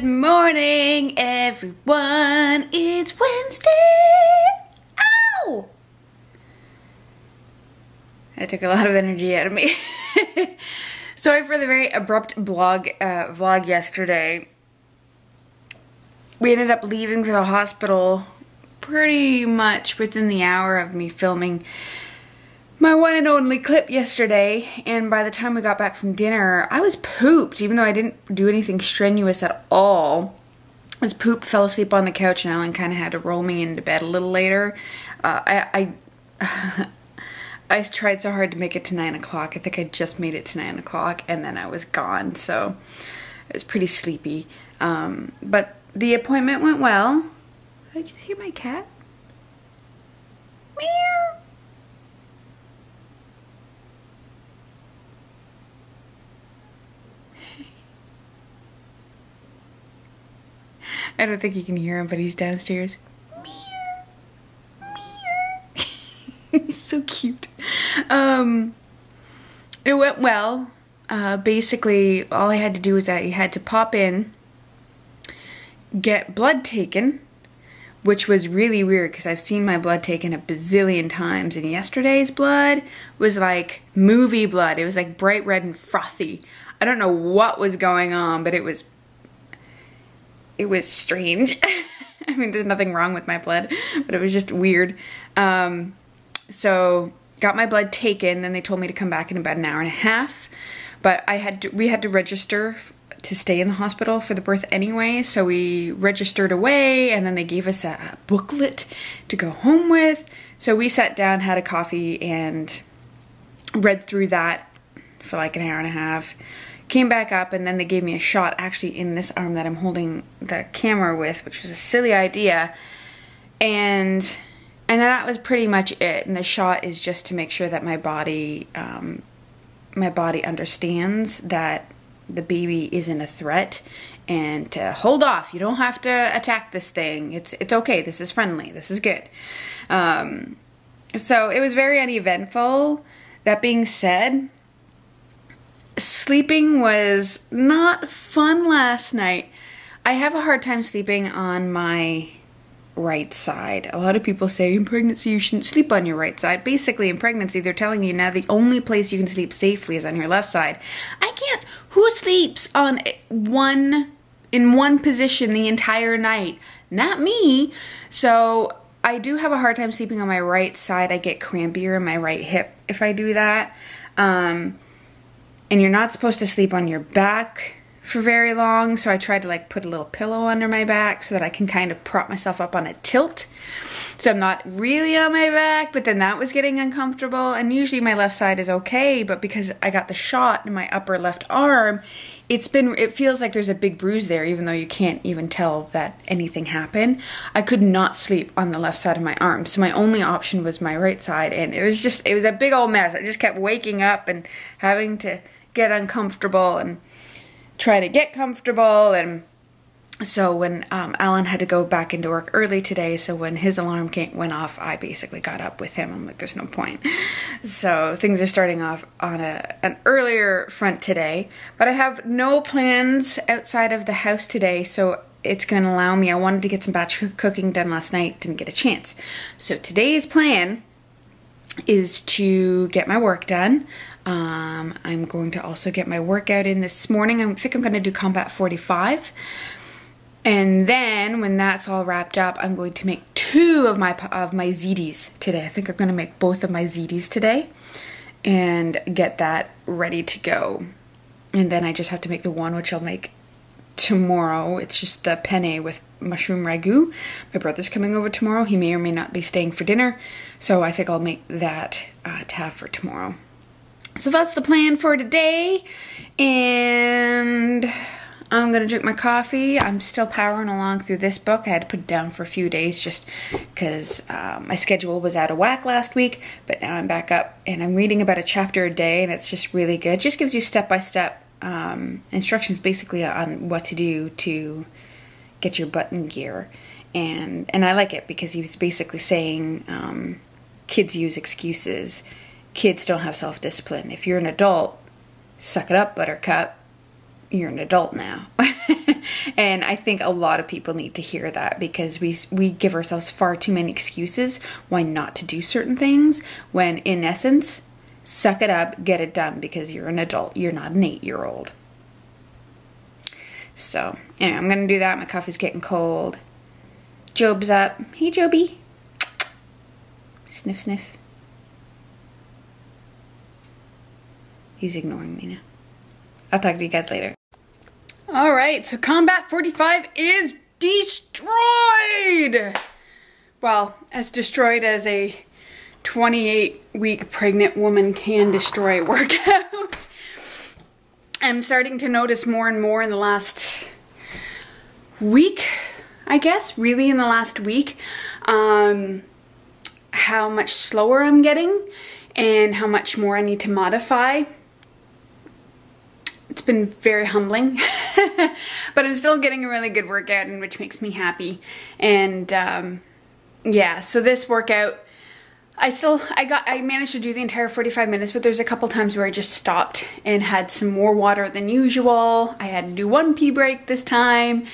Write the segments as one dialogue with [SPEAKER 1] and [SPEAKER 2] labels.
[SPEAKER 1] Good morning, everyone. It's Wednesday. Ow! That took a lot of energy out of me. Sorry for the very abrupt vlog yesterday. We ended up leaving for the hospital pretty much within the hour of me filming my one and only clip yesterday, and by the time we got back from dinner, I was pooped, even though I didn't do anything strenuous at all. I was pooped, fell asleep on the couch, and Alan kind of had to roll me into bed a little later. I tried so hard to make it to 9 o'clock. I think I just made it to 9 o'clock, and then I was gone, so I was pretty sleepy. But the appointment went well. Did I just hear my cat? Meow. I don't think you can hear him, but he's downstairs. Meow. Meow. He's so cute. It went well. Basically, all I had to do was that you had to pop in, get blood taken, which was really weird because I've seen my blood taken a bazillion times, and yesterday's blood was like movie blood. It was like bright red and frothy. I don't know what was going on, but it was strange. I mean, there's nothing wrong with my blood, but it was just weird. So got my blood taken, and they told me to come back in about an hour and a half, but we had to register to stay in the hospital for the birth anyway, so we registered away, and then they gave us a booklet to go home with. So we sat down, had a coffee, and read through that for like an hour and a half. Came back up, and then they gave me a shot actually in this arm that I'm holding the camera with, which was a silly idea. And that was pretty much it. And the shot is just to make sure that my body understands that the baby isn't a threat, and to hold off. You don't have to attack this thing. It's okay. This is friendly. This is good. So it was very uneventful. That being said, sleeping was not fun last night. I have a hard time sleeping on my right side. A lot of people say in pregnancy you shouldn't sleep on your right side. Basically, in pregnancy, they're telling you now the only place you can sleep safely is on your left side. I can't. Who sleeps on in one position the entire night? Not me. So I do have a hard time sleeping on my right side. I get crampier in my right hip if I do that. And you're not supposed to sleep on your back for very long, so I tried to like put a little pillow under my back so that I can kind of prop myself up on a tilt, so I'm not really on my back, but then that was getting uncomfortable. And usually my left side is okay, but because I got the shot in my upper left arm, it feels like there's a big bruise there, even though you can't even tell that anything happened. I could not sleep on the left side of my arm, so my only option was my right side, and it was a big old mess. I just kept waking up and having to get uncomfortable and try to get comfortable. And so when Alan had to go back into work early today, so when his alarm went off, I basically got up with him. I'm like, there's no point. So things are starting off on an earlier front today, but I have no plans outside of the house today, so it's going to allow me. I wanted to get some batch cooking done last night, didn't get a chance. So today's plan is to get my work done. I'm going to also get my workout in this morning. I think I'm going to do Combat 45. And then when that's all wrapped up, I'm going to make 2 of my ziti's today. I think I'm going to make both of my ziti's today and get that ready to go. And then I just have to make the one, which I'll make tomorrow. It's just the penne with mushroom ragu. My brother's coming over tomorrow. He may or may not be staying for dinner, so I think I'll make that to have for tomorrow. So that's the plan for today, and I'm gonna drink my coffee. I'm still powering along through this book. I had to put it down for a few days just because my schedule was out of whack last week, but now I'm back up, and I'm reading about a chapter a day, and it's just really good. It just gives you step-by-step instructions basically on what to do to get your butt in gear, and I like it because he was basically saying kids use excuses. Kids don't have self-discipline. If you're an adult, suck it up, buttercup. You're an adult now. And I think a lot of people need to hear that, because we give ourselves far too many excuses why not to do certain things, when in essence, suck it up, get it done, because you're an adult. You're not an 8-year-old. So anyway, I'm gonna do that. My coffee's getting cold. Job's up. Hey, Joby. Sniff, sniff. He's ignoring me now. I'll talk to you guys later. All right, so Combat 45 is destroyed. Well, as destroyed as a 28-week pregnant woman can destroy a workout. I'm starting to notice more and more in the last week, I guess, really in the last week, how much slower I'm getting and how much more I need to modify. It's been very humbling, but I'm still getting a really good workout, and which makes me happy. And yeah, so this workout, I managed to do the entire 45 minutes, but there's a couple times where I just stopped and had some more water than usual. I had to do 1 pee break this time,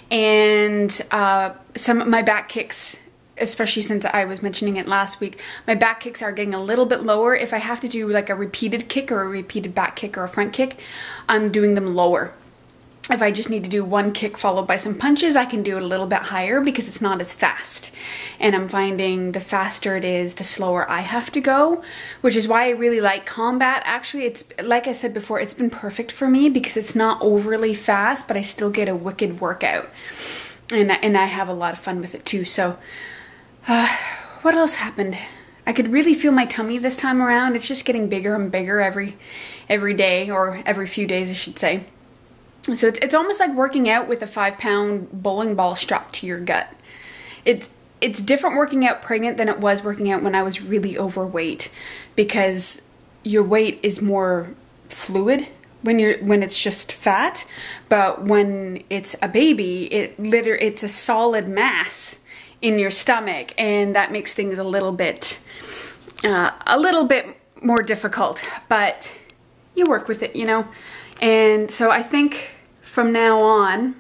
[SPEAKER 1] and some of my back kicks, especially since I was mentioning it last week, my back kicks are getting a little bit lower. If I have to do like a repeated kick or a repeated back kick or a front kick, I'm doing them lower. If I just need to do 1 kick followed by some punches, I can do it a little bit higher because it's not as fast. And I'm finding the faster it is, the slower I have to go, which is why I really like Combat. Actually, it's like I said before, it's been perfect for me because it's not overly fast, but I still get a wicked workout. And I have a lot of fun with it too. So what else happened? I could really feel my tummy this time around. It's just getting bigger and bigger every day, or every few days, I should say. So it's almost like working out with a 5-pound bowling ball strapped to your gut. It's different working out pregnant than it was working out when I was really overweight, because your weight is more fluid when it's just fat, but when it's a baby, it's a solid mass in your stomach, and that makes things a little bit more difficult, but you work with it, you know. And so I think from now on,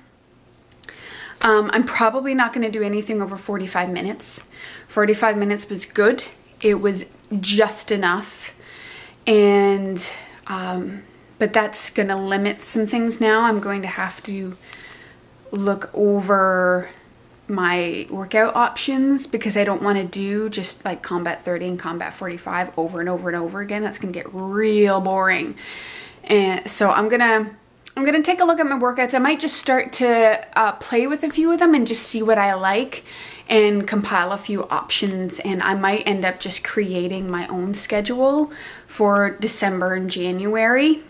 [SPEAKER 1] I'm probably not going to do anything over 45 minutes. 45 minutes was good. It was just enough, and but that's going to limit some things now. I'm going to have to look over my workout options, because I don't want to do just like Combat 30 and Combat 45 over and over and over again. That's gonna get real boring. And so I'm gonna take a look at my workouts. I might just start to play with a few of them and just see what I like and compile a few options, and I might end up just creating my own schedule for December and January.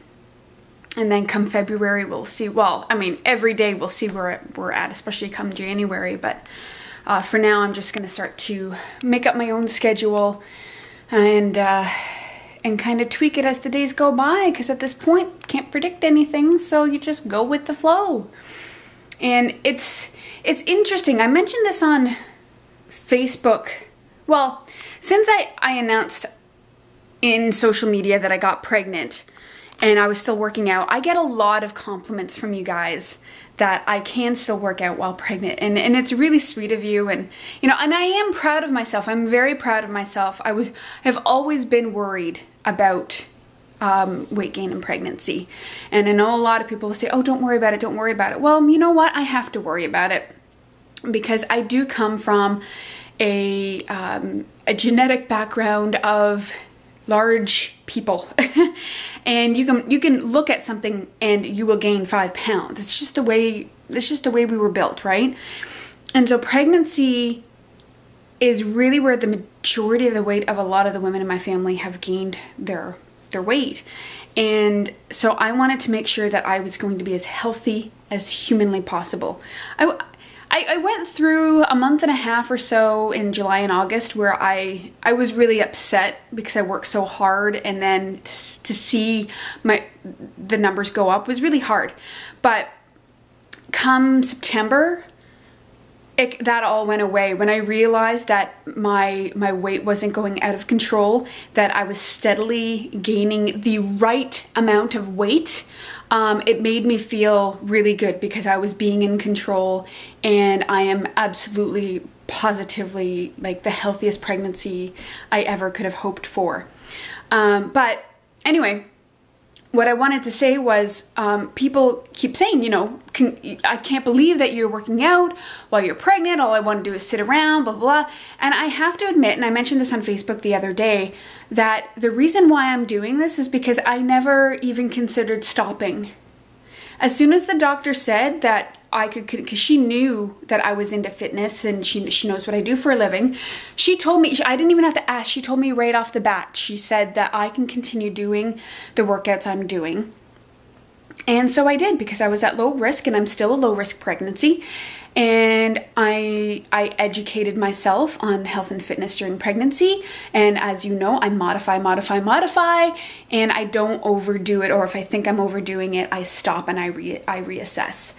[SPEAKER 1] And then come February, we'll see. Well, I mean, every day we'll see where we're at, especially come January. But for now, I'm just going to start to make up my own schedule and kind of tweak it as the days go by. Because at this point, can't predict anything, so you just go with the flow. And it's interesting. I mentioned this on Facebook. Well, since I announced in social media that I got pregnant, and I was still working out, I get a lot of compliments from you guys that I can still work out while pregnant, and it's really sweet of you, and you know, and I am proud of myself. I'm very proud of myself. I've always been worried about weight gain in pregnancy, and I know a lot of people will say, oh, don't worry about it, don't worry about it. Well, you know what? I have to worry about it, because I do come from a genetic background of large people. And you can look at something and you will gain 5 pounds. It's just the way we were built, right? And so pregnancy is really where the majority of the weight of a lot of the women in my family have gained their weight. And so I wanted to make sure that I was going to be as healthy as humanly possible. I went through a month and a half or so in July and August where I was really upset because I worked so hard, and then to see the numbers go up was really hard. But come September, that all went away when I realized that my weight wasn't going out of control, that I was steadily gaining the right amount of weight. It made me feel really good because I was being in control, and I am absolutely positively like the healthiest pregnancy I ever could have hoped for. But anyway, what I wanted to say was, people keep saying, you know, I can't believe that you're working out while you're pregnant. All I want to do is sit around, blah, blah, blah. And I have to admit, and I mentioned this on Facebook the other day, that the reason why I'm doing this is because I never even considered stopping. As soon as the doctor said that I could, because she knew that I was into fitness and she knows what I do for a living, she told me, I didn't even have to ask, she told me right off the bat. She said that I can continue doing the workouts I'm doing. And so I did, because I was at low risk, and I'm still a low risk pregnancy. And I educated myself on health and fitness during pregnancy. And as you know, I modify, and I don't overdo it. Or if I think I'm overdoing it, I stop and I reassess.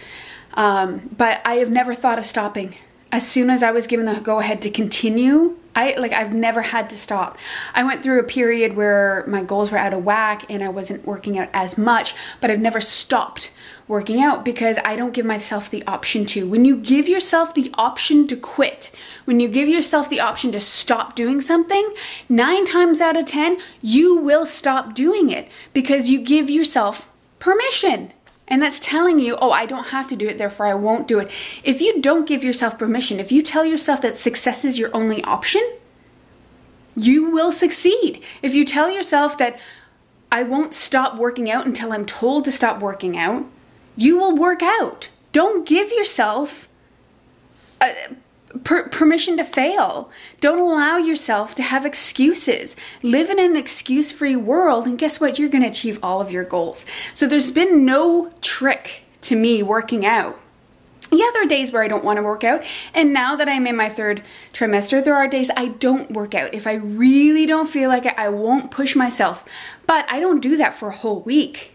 [SPEAKER 1] But I have never thought of stopping. As soon as I was given the go-ahead to continue, I've never had to stop. I went through a period where my goals were out of whack and I wasn't working out as much, but I've never stopped working out because I don't give myself the option to. When you give yourself the option to quit, when you give yourself the option to stop doing something, 9 times out of 10, you will stop doing it because you give yourself permission. And that's telling you, oh, I don't have to do it, therefore I won't do it. If you don't give yourself permission, if you tell yourself that success is your only option, you will succeed. If you tell yourself that I won't stop working out until I'm told to stop working out, you will work out. Don't give yourself permission to fail. Don't allow yourself to have excuses. Live in an excuse-free world, and guess what? You're going to achieve all of your goals. So there's been no trick to me working out. Yeah, there are days where I don't want to work out, and now that I'm in my 3rd trimester, there are days I don't work out. If I really don't feel like it, I won't push myself. But I don't do that for a whole week.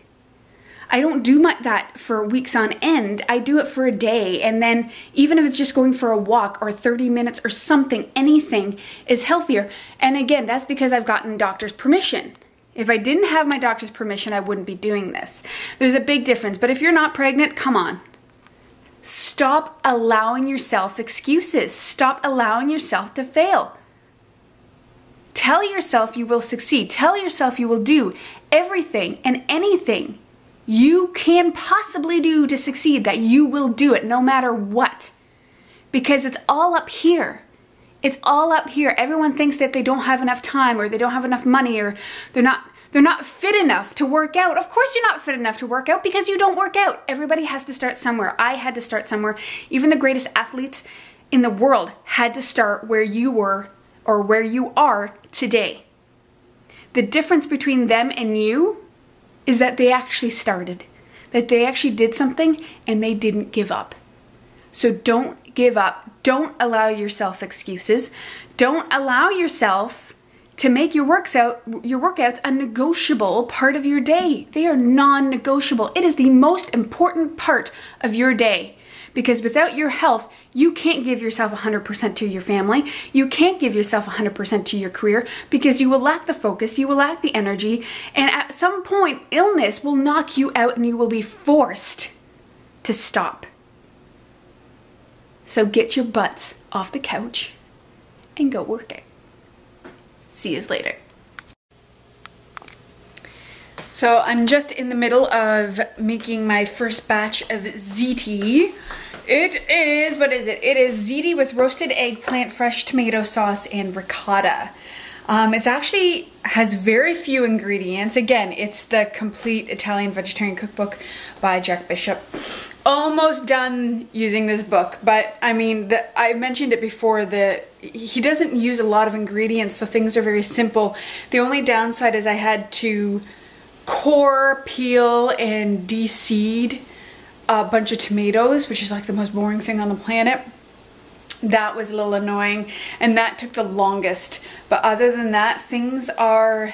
[SPEAKER 1] I don't do that for weeks on end. I do it for a day, and then even if it's just going for a walk or 30 minutes or something, anything is healthier. And again, that's because I've gotten doctor's permission. If I didn't have my doctor's permission, I wouldn't be doing this. There's a big difference. But if you're not pregnant, come on. Stop allowing yourself excuses. Stop allowing yourself to fail. Tell yourself you will succeed. Tell yourself you will do everything and anything you can possibly do to succeed, that you will do it no matter what. Because it's all up here. It's all up here. Everyone thinks that they don't have enough time, or they don't have enough money, or they're not fit enough to work out. Of course you're not fit enough to work out because you don't work out. Everybody has to start somewhere. I had to start somewhere. Even the greatest athletes in the world had to start where you were or where you are today. The difference between them and you is that they actually started, that they actually did something and they didn't give up. So don't give up. Don't allow yourself excuses. Don't allow yourself to make your workouts a negotiable part of your day. They are non-negotiable. It is the most important part of your day. Because without your health, you can't give yourself 100% to your family. You can't give yourself 100% to your career because you will lack the focus, you will lack the energy, and at some point, illness will knock you out and you will be forced to stop. So get your butts off the couch and go work out. See you later. So I'm just in the middle of making my first batch of ziti. It is, what is it? It is ziti with roasted eggplant, fresh tomato sauce, and ricotta. It actually has very few ingredients. Again, it's the Complete Italian Vegetarian Cookbook by Jack Bishop. Almost done using this book, but I mean, I mentioned it before, he doesn't use a lot of ingredients, so things are very simple. The only downside is I had to core, peel, and de-seed a bunch of tomatoes, which is like the most boring thing on the planet. That was a little annoying, and that took the longest. But other than that, things are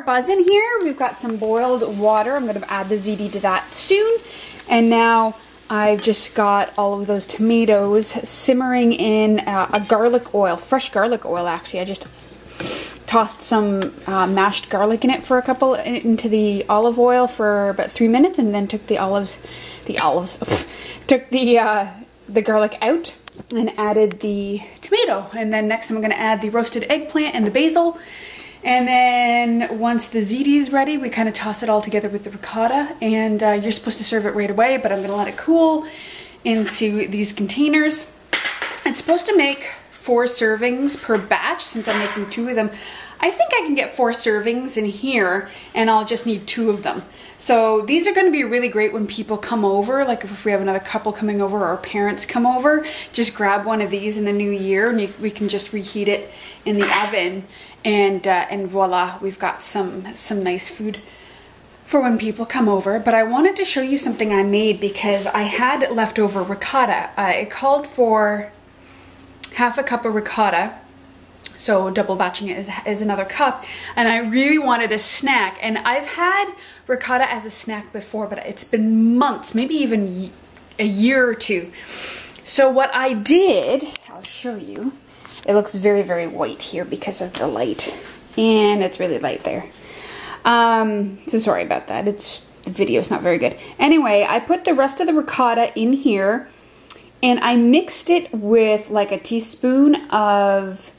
[SPEAKER 1] buzzing here. We've got some boiled water. I'm going to add the ziti to that soon. And now I've just got all of those tomatoes simmering in a garlic oil, fresh garlic oil actually. I just tossed some mashed garlic in it for into the olive oil for about 3 minutes, and then took took the garlic out and added the tomato. And then next I'm gonna add the roasted eggplant and the basil. And then once the ziti is ready, we kind of toss it all together with the ricotta, and you're supposed to serve it right away, but I'm gonna let it cool into these containers. It's supposed to make 4 servings per batch. Since I'm making 2 of them, I think I can get 4 servings in here, and I'll just need 2 of them. So these are going to be really great when people come over, like if we have another couple coming over or our parents come over, just grab one of these in the new year, and we can just reheat it in the oven, and voila, we've got some nice food for when people come over. But I wanted to show you something I made because I had leftover ricotta. It called for half a cup of ricotta, so double batching it is another cup, and I really wanted a snack. And I've had ricotta as a snack before, but it's been months, maybe even a year or 2. So what I did, I'll show you. It looks very, very white here because of the light, and it's really light there. So sorry about that. The video's not very good. Anyway, I put the rest of the ricotta in here, and I mixed it with like a teaspoon of,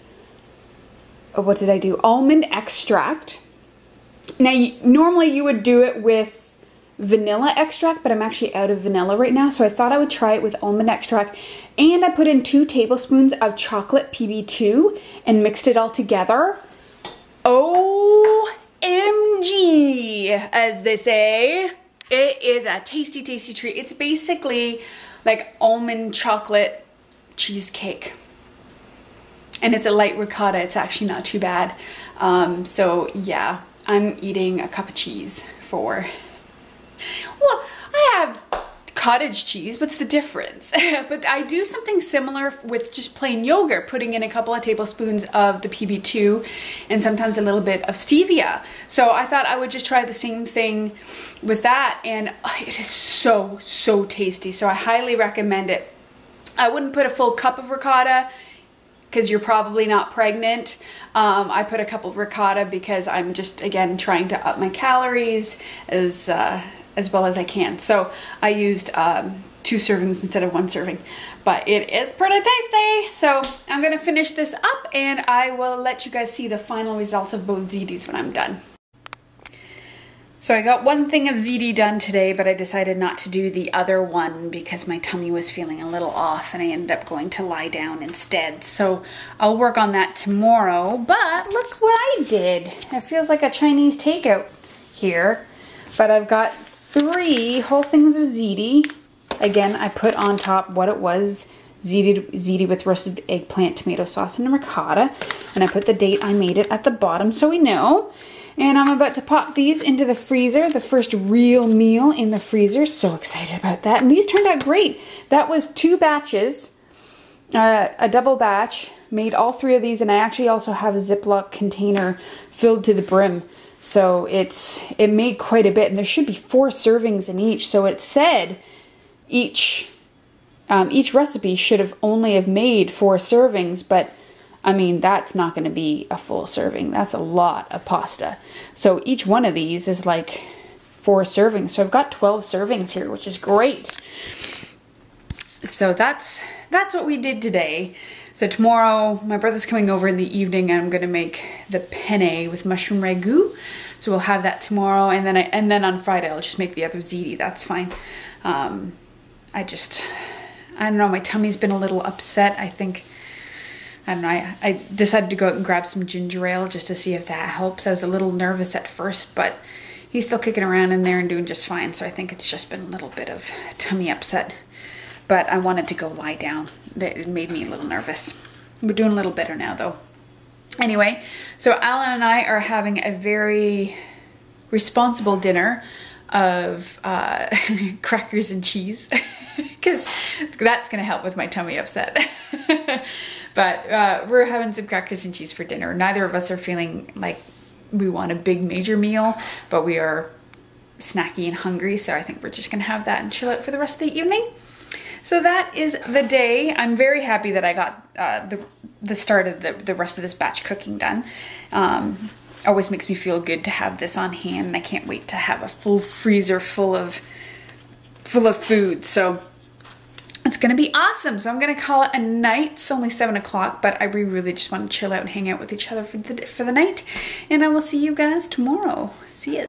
[SPEAKER 1] what did I do? Almond extract. Now, normally you would do it with vanilla extract, but I'm actually out of vanilla right now, so I thought I would try it with almond extract. And I put in 2 tablespoons of chocolate PB2 and mixed it all together. OMG, as they say. It is a tasty, tasty treat. It's basically like almond chocolate cheesecake. And it's a light ricotta. It's actually not too bad. So yeah, I'm eating a cup of cheese for, well, I have cottage cheese. What's the difference? But I do something similar with just plain yogurt, putting in a couple of tablespoons of the PB2 and sometimes a little bit of stevia. So I thought I would just try the same thing with that, and it is so, so tasty. So I highly recommend it. I wouldn't put a full cup of ricotta because you're probably not pregnant. I put a cup of ricotta because I'm just, again, trying to up my calories as well as I can. So I used 2 servings instead of 1 serving, but it is pretty tasty. So I'm gonna finish this up, and I will let you guys see the final results of both zitis when I'm done. So I got 1 thing of ziti done today, but I decided not to do the other one because my tummy was feeling a little off, and I ended up going to lie down instead. So I'll work on that tomorrow. But look what I did. It feels like a Chinese takeout here, but I've got 3 whole things of ziti. Again, I put on top what it was, ziti with roasted eggplant, tomato sauce, and ricotta. And I put the date I made it at the bottom so we know. And I'm about to pop these into the freezer, the first real meal in the freezer. So excited about that. And these turned out great. That was 2 batches, a double batch. Made all 3 of these, and I actually also have a Ziploc container filled to the brim. So it made quite a bit, and there should be 4 servings in each. So it said each recipe should have only made 4 servings, but I mean, that's not going to be a full serving. That's a lot of pasta. So each one of these is like 4 servings. So I've got 12 servings here, which is great. So that's what we did today. So tomorrow, my brother's coming over in the evening, and I'm going to make the penne with mushroom ragu. So we'll have that tomorrow, and then on Friday I'll just make the other ziti. That's fine. I don't know. My tummy's been a little upset. I don't know, I decided to go out and grab some ginger ale just to see if that helps. I was a little nervous at first, but he's still kicking around in there and doing just fine. So I think it's just been a little bit of tummy upset. But I wanted to go lie down. It made me a little nervous. We're doing a little better now, though. Anyway, so Alan and I are having a very responsible dinner of crackers and cheese because that's going to help with my tummy upset. But we're having some crackers and cheese for dinner. Neither of us are feeling like we want a big major meal, but we are snacky and hungry, so I think we're just gonna have that and chill out for the rest of the evening. So that is the day. I'm very happy that I got the start of the rest of this batch cooking done. Always makes me feel good to have this on hand, and I can't wait to have a full freezer full of food. So it's gonna be awesome. So I'm gonna call it a night. It's only 7 o'clock, but we really just want to chill out and hang out with each other for the night. And I will see you guys tomorrow. See ya.